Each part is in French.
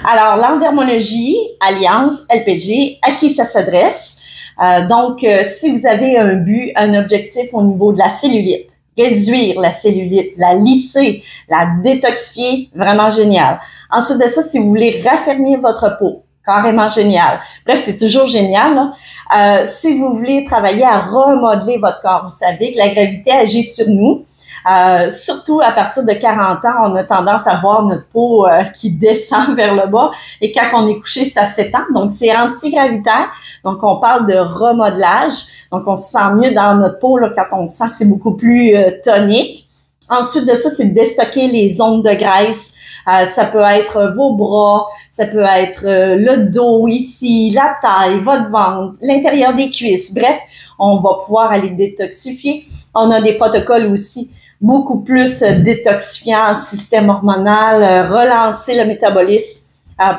Alors, l'endermologie, Alliance, LPG, à qui ça s'adresse? Si vous avez un but, un objectif au niveau de la cellulite, réduire la cellulite, la lisser, la détoxifier, vraiment génial. Ensuite de ça, si vous voulez raffermir votre peau, carrément génial. Bref, c'est toujours génial, là. Si vous voulez travailler à remodeler votre corps, vous savez que la gravité agit sur nous. Surtout à partir de 40 ans, on a tendance à voir notre peau qui descend vers le bas et quand on est couché, ça s'étend. Donc, c'est antigravitaire. Donc, on parle de remodelage. Donc, on se sent mieux dans notre peau là, quand on sent que c'est beaucoup plus tonique. Ensuite de ça, c'est de déstocker les zones de graisse. Ça peut être vos bras, ça peut être le dos ici, la taille, votre ventre, l'intérieur des cuisses. Bref, on va pouvoir aller détoxifier. On a des protocoles aussi beaucoup plus détoxifiants, système hormonal, relancer le métabolisme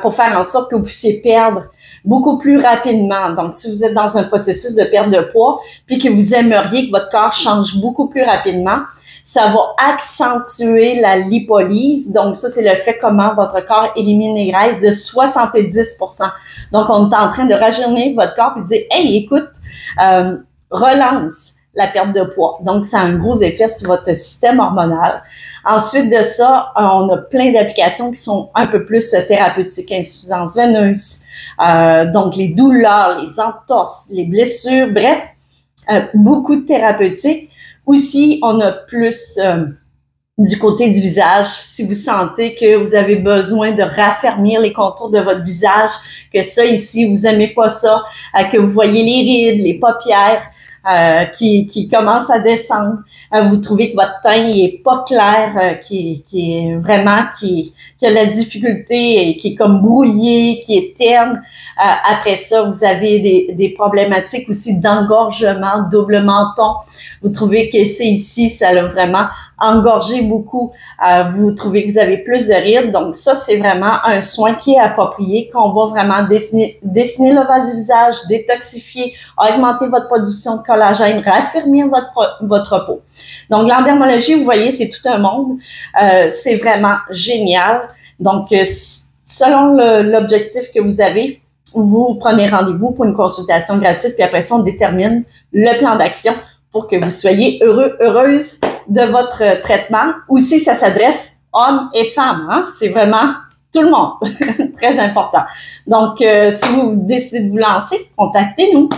pour faire en sorte que vous puissiez perdre beaucoup plus rapidement. Donc, si vous êtes dans un processus de perte de poids, puis que vous aimeriez que votre corps change beaucoup plus rapidement, ça va accentuer la lipolyse. Donc, ça, c'est le fait comment votre corps élimine les graisses de 70%. Donc, on est en train de rajeunir votre corps et de dire, hey, écoute, relance la perte de poids. Donc, ça a un gros effet sur votre système hormonal. Ensuite de ça, on a plein d'applications qui sont un peu plus thérapeutiques, insuffisance veineuse, donc les douleurs, les entorses, les blessures, bref, beaucoup de thérapeutiques. Aussi, on a plus du côté du visage. Si vous sentez que vous avez besoin de raffermir les contours de votre visage, que ça ici, vous aimez pas ça, que vous voyez les rides, les paupières, qui commence à descendre. Vous trouvez que votre teint est pas clair, qui est vraiment qui a la difficulté et qui est comme brouillé, qui est terne. Après ça, vous avez des problématiques aussi d'engorgement, double menton. Vous trouvez que c'est ici, ça a vraiment engorgé beaucoup. Vous trouvez que vous avez plus de rides. Donc ça, c'est vraiment un soin qui est approprié, qu'on va vraiment dessiner l'ovale du visage, détoxifier, augmenter votre production de collagène, raffermir votre peau. Donc, l'endermologie, vous voyez, c'est tout un monde. C'est vraiment génial. Donc, selon l'objectif que vous avez, vous prenez rendez-vous pour une consultation gratuite, puis après ça, on détermine le plan d'action pour que vous soyez heureuse de votre traitement. Aussi, ça s'adresse hommes et femmes. Hein? C'est vraiment tout le monde. Très important. Donc, si vous décidez de vous lancer, contactez-nous.